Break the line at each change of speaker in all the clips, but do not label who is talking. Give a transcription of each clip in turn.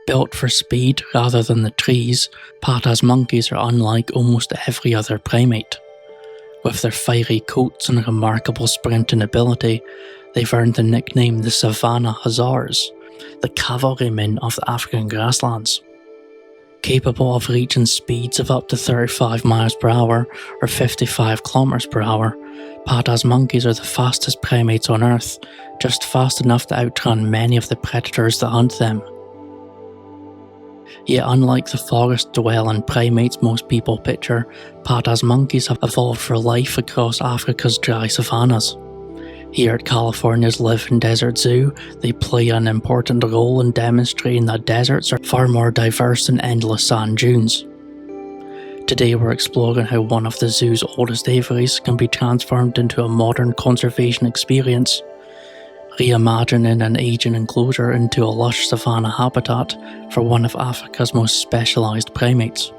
Built for speed rather than the trees, Pata's monkeys are unlike almost every other primate. With their fiery coats and remarkable sprinting ability, they've earned the nickname the Savanna Hussars, the cavalrymen of the African grasslands. Capable of reaching speeds of up to 35 miles per hour or 55 kilometers per hour, Pata's monkeys are the fastest primates on Earth, just fast enough to outrun many of the predators that hunt them. Yet unlike the forest-dwelling primates most people picture, Pata's monkeys have evolved for life across Africa's dry savannas. Here at California's Living Desert Zoo, they play an important role in demonstrating that deserts are far more diverse than endless sand dunes. Today we're exploring how one of the zoo's oldest aviaries can be transformed into a modern conservation experience, reimagining an aging enclosure into a lush savanna habitat for one of Africa's most specialised primates.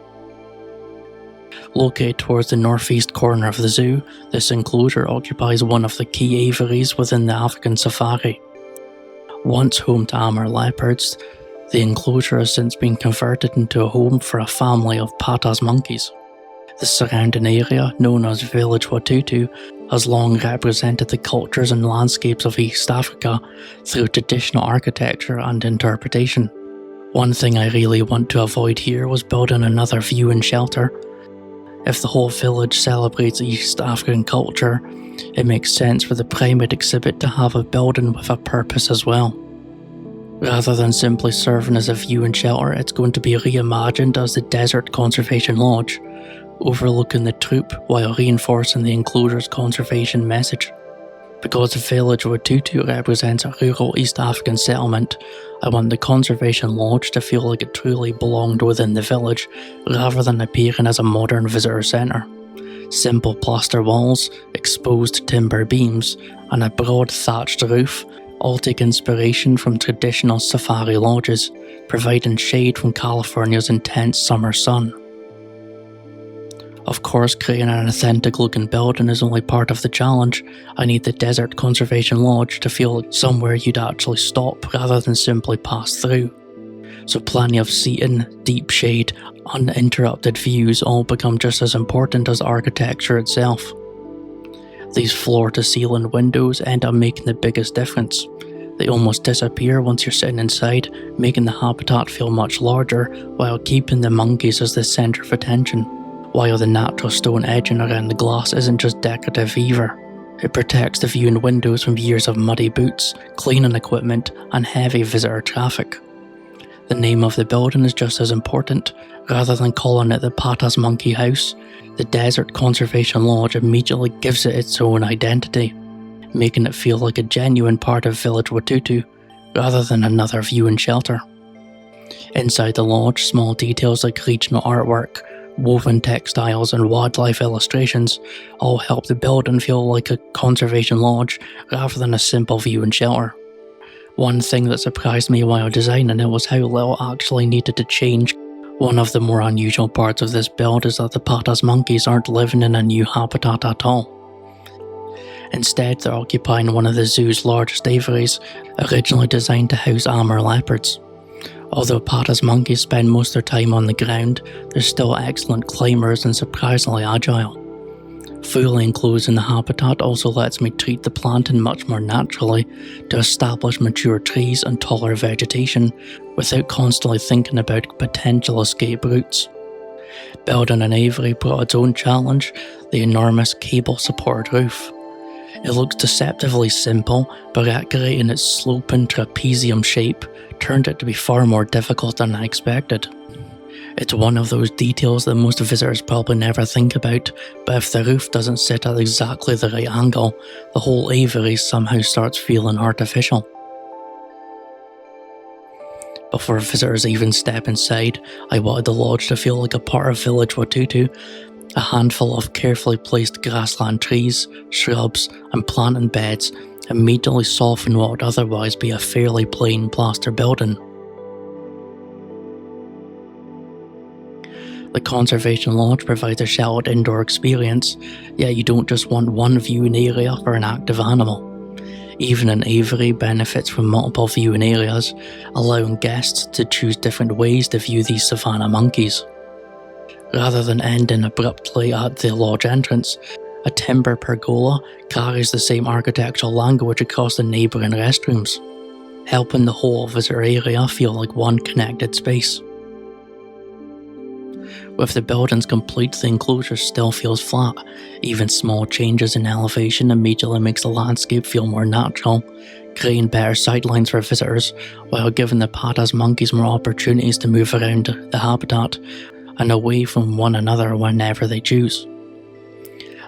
Located towards the northeast corner of the zoo, this enclosure occupies one of the key aviaries within the African safari. Once home to amur leopards, the enclosure has since been converted into a home for a family of Pata's monkeys. The surrounding area, known as Village Watutu, has long represented the cultures and landscapes of East Africa through traditional architecture and interpretation. One thing I really want to avoid here was building another viewing shelter. If the whole village celebrates East African culture, it makes sense for the primate exhibit to have a building with a purpose as well. Rather than simply serving as a viewing shelter, it's going to be reimagined as the Desert Conservation Lodge, overlooking the troop while reinforcing the enclosure's conservation message. Because the village Watutu represents a rural East African settlement, I want the conservation lodge to feel like it truly belonged within the village, rather than appearing as a modern visitor centre. Simple plaster walls, exposed timber beams, and a broad thatched roof all take inspiration from traditional safari lodges, providing shade from California's intense summer sun. Of course, creating an authentic looking building is only part of the challenge. I need the Desert Conservation Lodge to feel like somewhere you'd actually stop rather than simply pass through. So plenty of seating, deep shade, uninterrupted views all become just as important as architecture itself. These floor-to-ceiling windows end up making the biggest difference. They almost disappear once you're sitting inside, making the habitat feel much larger while keeping the monkeys as the centre of attention. While the natural stone edging around the glass isn't just decorative either. It protects the viewing windows from years of muddy boots, cleaning equipment, and heavy visitor traffic. The name of the building is just as important. Rather than calling it the Pata's Monkey House, the Desert Conservation Lodge immediately gives it its own identity, making it feel like a genuine part of Village Watutu, rather than another viewing shelter. Inside the lodge, small details like regional artwork, woven textiles and wildlife illustrations all help the building feel like a conservation lodge rather than a simple viewing shelter. One thing that surprised me while designing it was how little actually needed to change. One of the more unusual parts of this build is that the Pata's monkeys aren't living in a new habitat at all. Instead, they're occupying one of the zoo's largest aviaries, originally designed to house amur leopards. Although Pata's monkeys spend most of their time on the ground, they're still excellent climbers and surprisingly agile. Fully enclosing the habitat also lets me treat the planting much more naturally to establish mature trees and taller vegetation without constantly thinking about potential escape routes. Building an aviary brought its own challenge, the enormous cable-supported roof. It looks deceptively simple, but creating its sloping trapezium shape turned it to be far more difficult than I expected. It's one of those details that most visitors probably never think about, but if the roof doesn't sit at exactly the right angle, the whole aviary somehow starts feeling artificial. Before visitors even step inside, I wanted the lodge to feel like a part of Village Watutu. A handful of carefully placed grassland trees, shrubs, and planting beds immediately soften what would otherwise be a fairly plain plaster building. The Conservation Lodge provides a sheltered indoor experience, yet you don't just want one viewing area for an active animal. Even an aviary benefits from multiple viewing areas, allowing guests to choose different ways to view these savanna monkeys. Rather than ending abruptly at the lodge entrance, a timber pergola carries the same architectural language across the neighbouring restrooms, helping the whole visitor area feel like one connected space. With the buildings complete, the enclosure still feels flat. Even small changes in elevation immediately makes the landscape feel more natural, creating better sightlines for visitors, while giving the patas monkeys more opportunities to move around the habitat and away from one another whenever they choose.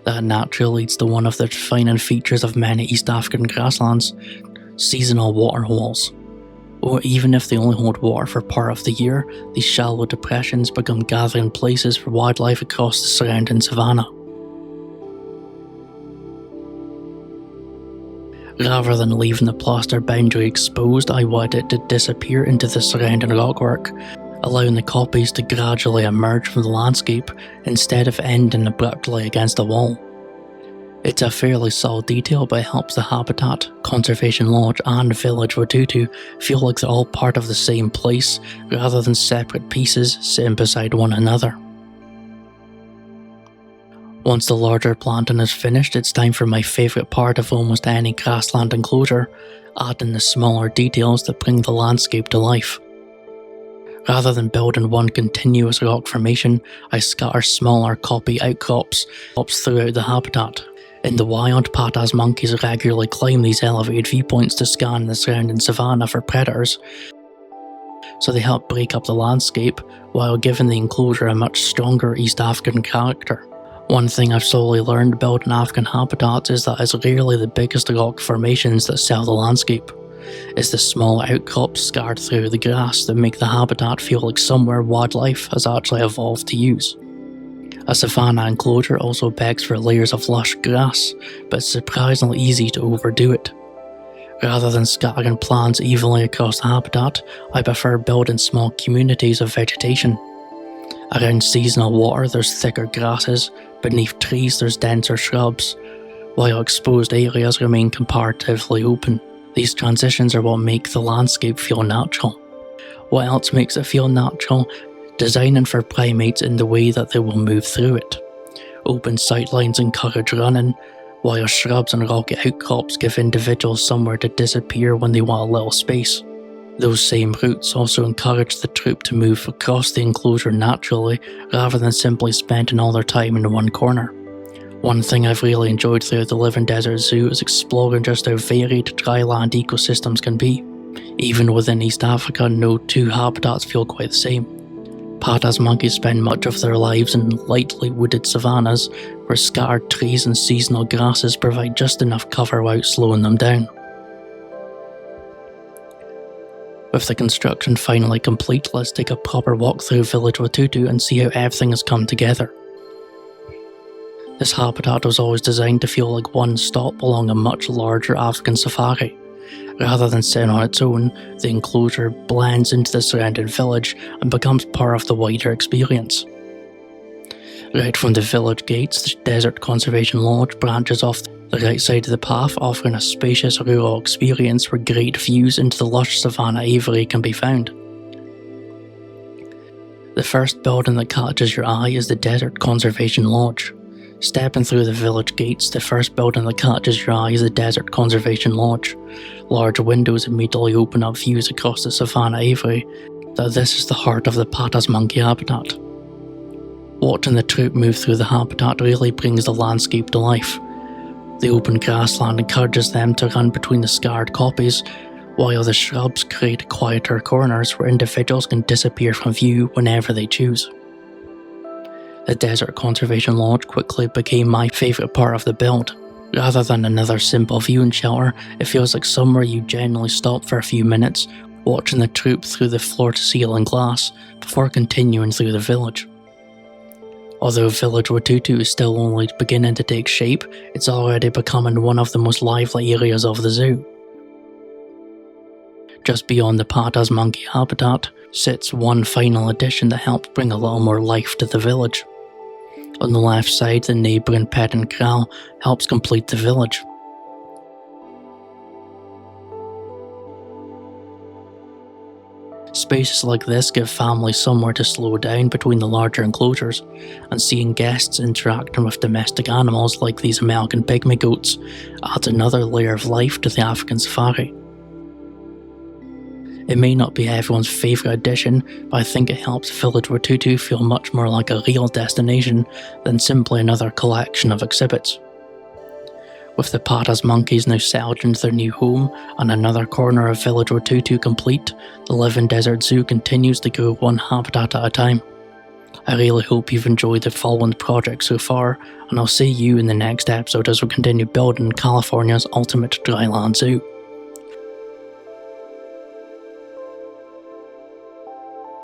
That naturally leads to one of the defining features of many East African grasslands: seasonal water holes. Or even if they only hold water for part of the year, these shallow depressions become gathering places for wildlife across the surrounding savanna. Rather than leaving the plaster boundary exposed, I wanted it to disappear into the surrounding rockwork, allowing the kopjes to gradually emerge from the landscape instead of ending abruptly against a wall. It's a fairly subtle detail, but it helps the habitat, conservation lodge and village Watutu feel like they're all part of the same place, rather than separate pieces sitting beside one another. Once the larger planting is finished, it's time for my favourite part of almost any grassland enclosure: adding the smaller details that bring the landscape to life. Rather than building one continuous rock formation, I scatter smaller kopje outcrops throughout the habitat. In the wild, patas monkeys regularly climb these elevated viewpoints to scan the surrounding savanna for predators, so they help break up the landscape while giving the enclosure a much stronger East African character. One thing I've slowly learned building African habitats is that it's rarely the biggest rock formations that sell the landscape. It's the small outcrops scattered through the grass that make the habitat feel like somewhere wildlife has actually evolved to use. A savanna enclosure also begs for layers of lush grass, but it's surprisingly easy to overdo it. Rather than scattering plants evenly across the habitat, I prefer building small communities of vegetation. Around seasonal water there's thicker grasses, beneath trees there's denser shrubs, while exposed areas remain comparatively open. These transitions are what make the landscape feel natural. What else makes it feel natural? Designing for primates in the way that they will move through it. Open sightlines encourage running, while shrubs and rocky outcrops give individuals somewhere to disappear when they want a little space. Those same routes also encourage the troop to move across the enclosure naturally, rather than simply spending all their time in one corner. One thing I've really enjoyed throughout the Living Desert Zoo is exploring just how varied dryland ecosystems can be. Even within East Africa, no two habitats feel quite the same. Patas monkeys spend much of their lives in lightly wooded savannas, where scattered trees and seasonal grasses provide just enough cover without slowing them down. With the construction finally complete, let's take a proper walk through Village Watutu and see how everything has come together. This habitat was always designed to feel like one stop along a much larger African safari. Rather than sitting on its own, the enclosure blends into the surrounding village and becomes part of the wider experience. Right from the village gates, the Desert Conservation Lodge branches off the right side of the path, offering a spacious rural experience where great views into the lush savanna aviary can be found. The first building that catches your eye is the Desert Conservation Lodge. Stepping through the village gates, the first building that catches your eye is the Desert Conservation Lodge. Large windows immediately open up views across the savanna aviary, that this is the heart of the patas monkey habitat. Watching the troop move through the habitat really brings the landscape to life. The open grassland encourages them to run between the scarred kopjes, while the shrubs create quieter corners where individuals can disappear from view whenever they choose. The Desert Conservation Lodge quickly became my favourite part of the build. Rather than another simple viewing shelter, it feels like somewhere you genuinely stop for a few minutes, watching the troop through the floor-to-ceiling glass before continuing through the village. Although Village Watutu is still only beginning to take shape, it's already becoming one of the most lively areas of the zoo. Just beyond the patas monkey habitat sits one final addition that helps bring a little more life to the village. On the left side, the neighbouring pet and corral helps complete the village. Spaces like this give families somewhere to slow down between the larger enclosures, and seeing guests interacting with domestic animals like these American pygmy goats adds another layer of life to the African safari. It may not be everyone's favourite addition, but I think it helps Village Watutu feel much more like a real destination than simply another collection of exhibits. With the Paras monkeys now settled into their new home and another corner of Village Watutu complete, the Living Desert Zoo continues to grow one habitat at a time. I really hope you've enjoyed the following project so far, and I'll see you in the next episode as we continue building California's ultimate dryland zoo.